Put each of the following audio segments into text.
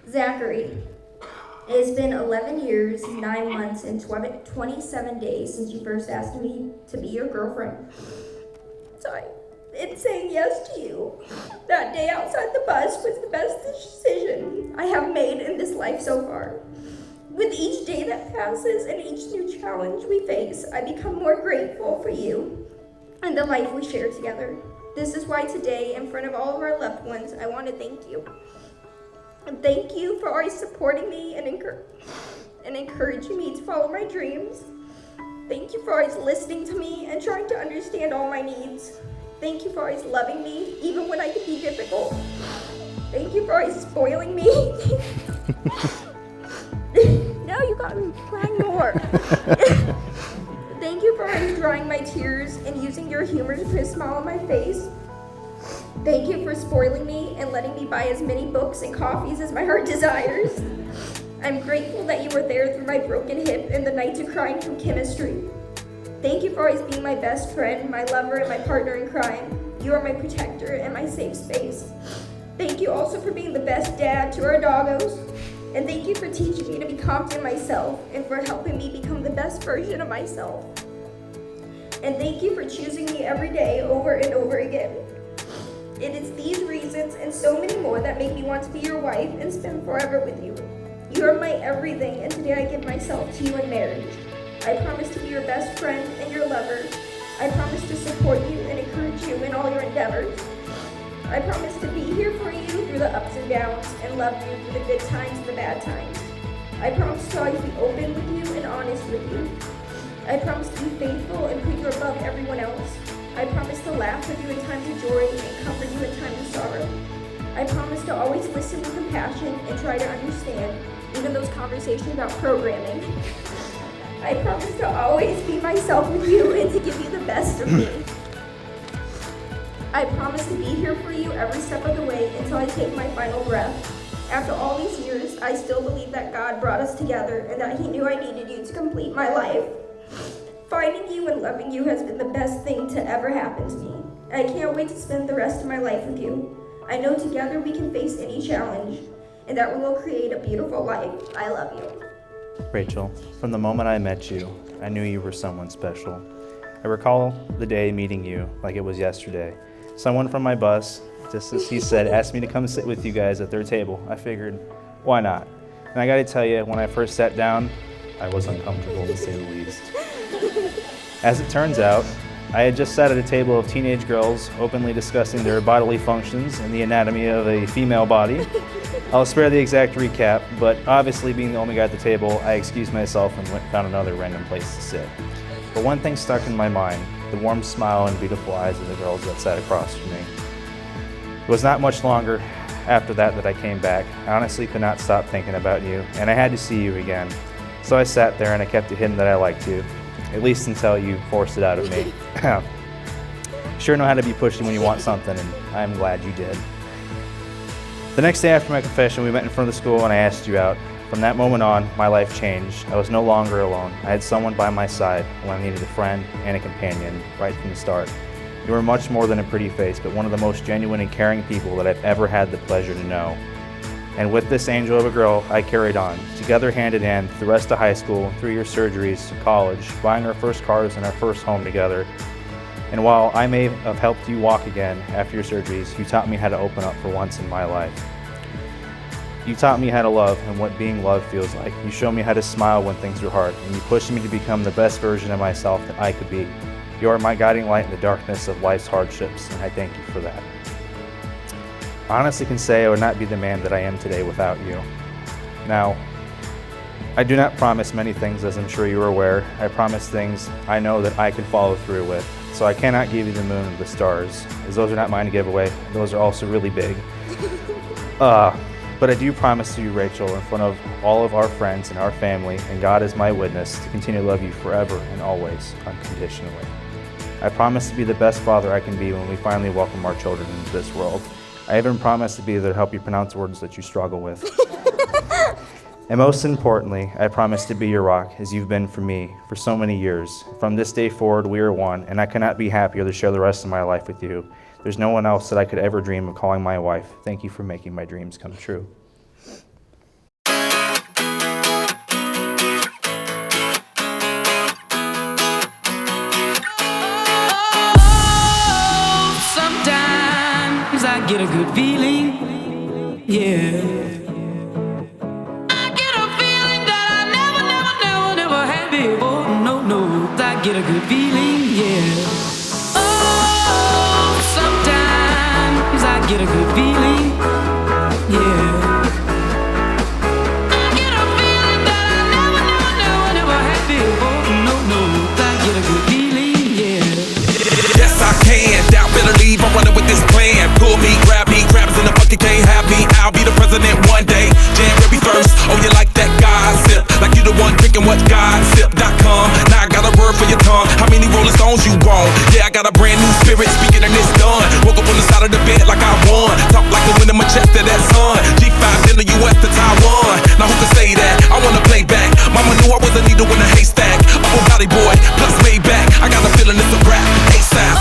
Zachary, it has been 11 years, 9 months, and 27 days since you first asked me to be your girlfriend. So in saying yes to you that day outside the bus was the best decision I have made in this life so far. With each day that passes and each new challenge we face, I become more grateful for you and the life we share together. This is why today, in front of all of our loved ones, I want to thank you. And thank you for always supporting me and encouraging me to follow my dreams. Thank you for always listening to me and trying to understand all my needs. Thank you for always loving me, even when I can be difficult. Thank you for always spoiling me. Now you got me crying more. Thank you for always drying my tears and using your humor to put a smile on my face. Thank you for spoiling me and letting me buy as many books and coffees as my heart desires. I'm grateful that you were there through my broken hip and the nights of crying from chemistry. Thank you for always being my best friend, my lover, and my partner in crime. You are my protector and my safe space. Thank you also for being the best dad to our doggos. And thank you for teaching me to be confident in myself and for helping me become the best version of myself. And thank you for choosing me every day over and over again. It is these reasons and so many more that make me want to be your wife and spend forever with you. You are my everything, and today I give myself to you in marriage. I promise to be your best friend and your lover. I promise to support you and encourage you in all your endeavors. I promise to be here for you through the ups and downs and love you through the good times and the bad times. I promise to always be open with you and honest with you. I promise to be faithful and put you above everyone else. I promise to laugh with you in times of joy and comfort you in times of sorrow. I promise to always listen with compassion and try to understand, even those conversations about programming. I promise to always be myself with you and to give you the best of me. I promise to be here for you every step of the way until I take my final breath. After all these years, I still believe that God brought us together and that He knew I needed you to complete my life. Finding you and loving you has been the best thing to ever happen to me. I can't wait to spend the rest of my life with you. I know together we can face any challenge and that we will create a beautiful life. I love you. Rachel, from the moment I met you, I knew you were someone special. I recall the day meeting you like it was yesterday. Someone from my bus, just as he said, asked me to come sit with you guys at their table. I figured, why not? And I gotta tell you, when I first sat down, I was uncomfortable to say the least. As it turns out, I had just sat at a table of teenage girls openly discussing their bodily functions and the anatomy of a female body. I'll spare the exact recap, but obviously being the only guy at the table, I excused myself and found another random place to sit. But one thing stuck in my mind, the warm smile and beautiful eyes of the girls that sat across from me. It was not much longer after that I came back. I honestly could not stop thinking about you, and I had to see you again. So I sat there and I kept it hidden that I liked you, at least until you forced it out of me. Sure know how to be pushy when you want something, and I'm glad you did. The next day after my confession, we met in front of the school and I asked you out. From that moment on, my life changed. I was no longer alone. I had someone by my side when I needed a friend and a companion right from the start. You were much more than a pretty face, but one of the most genuine and caring people that I've ever had the pleasure to know. And with this angel of a girl, I carried on, together hand in hand, the rest of high school, through your surgeries, to college, buying our first cars and our first home together. And while I may have helped you walk again after your surgeries, you taught me how to open up for once in my life. You taught me how to love and what being loved feels like. You showed me how to smile when things were hard, and you pushed me to become the best version of myself that I could be. You are my guiding light in the darkness of life's hardships, and I thank you for that. I honestly can say I would not be the man that I am today without you. Now, I do not promise many things, as I'm sure you are aware. I promise things I know that I can follow through with. So I cannot give you the moon or the stars, as those are not mine to give away. Those are also really big. But I do promise you, Rachel, in front of all of our friends and our family, and God is my witness, to continue to love you forever and always, unconditionally. I promise to be the best father I can be when we finally welcome our children into this world. I even promise to be there to help you pronounce words that you struggle with. And most importantly, I promise to be your rock, as you've been for me for so many years. From this day forward, we are one, and I cannot be happier to share the rest of my life with you. There's no one else that I could ever dream of calling my wife. Thank you for making my dreams come true. good feeling, yeah. I get a feeling that I never had before. No, I get a good feeling, yeah. Oh, sometimes I get a good feeling, yeah. I get a feeling that I never had before. No, I get a good feeling, yeah. Yes, I can. Doubt, better leave. I'm running with this plan. Pull me, crabs in the bucket can't have me. I'll be the president one day. January 1st. Oh, you like that gossip? Like you the one drinking what gossip.com. Now I got a word for your tongue. How many Rolling Stones you want? Yeah, I got a brand new spirit speaking and it's done. Woke up on the side of the bed like I won. Talk like the wind in my chest to that sun. G5 in the US to Taiwan. Now who can say that? I wanna play back. Mama knew I was a needle in a haystack. Upper body boy, plus way back. I got a feeling it's a rap. ASAP.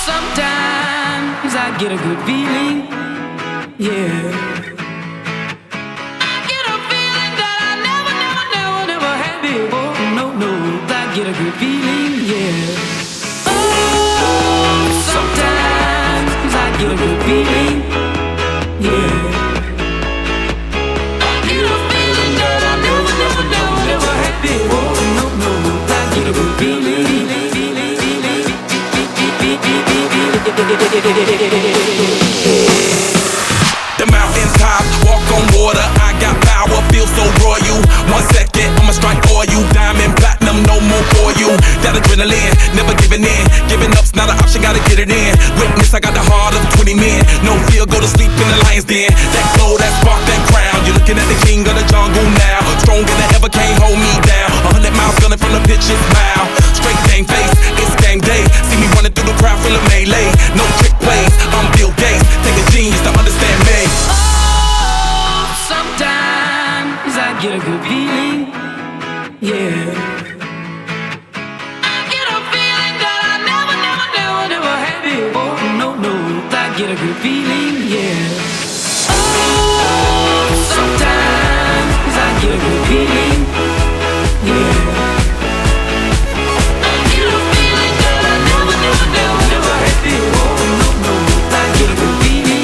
Sometimes I get a good feeling, yeah. I get a feeling that I never had before. No, I get a good feeling, yeah. Oh, sometimes I get a good feeling, yeah. I get a feeling that I never had before. No, I get a good feeling. The mountain top, walk on water. I got power, feel so royal. 1 second, I'ma strike for you. Diamond, platinum, no more for you. That adrenaline, never giving in. Giving up's not an option, gotta get it in. Witness, I got the heart of 20 men. No fear, go to sleep in the lion's den. That glow, that spark, that crown. You're looking at the king of the jungle now. Stronger than ever, can't hold me down. 100 miles gunning from the pitch's mouth. Straight game face, it's game day. See me running through the crowd full of melee. No trick plays, I'm Bill Gates. Take a genius to understand me. Oh, sometimes I get a good feeling, yeah. I get a feeling that I never had before. No, I get a good feeling, yeah. Oh, sometimes I get a good feeling, yeah. I get a feeling that I never had before. No, I get a good feeling.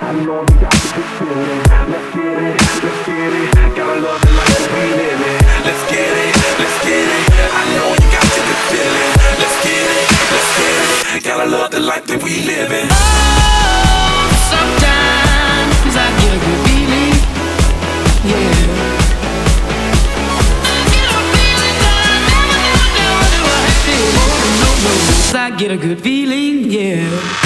I know you got the good feeling. Let's get it. Gotta love the life that we live in. Let's get it. I know you got the good feeling. Let's get it. Gotta love the life that we live in. Oh, sometimes I get a good feeling, yeah. I get a feeling that I never had before. No, I get a good feeling, yeah.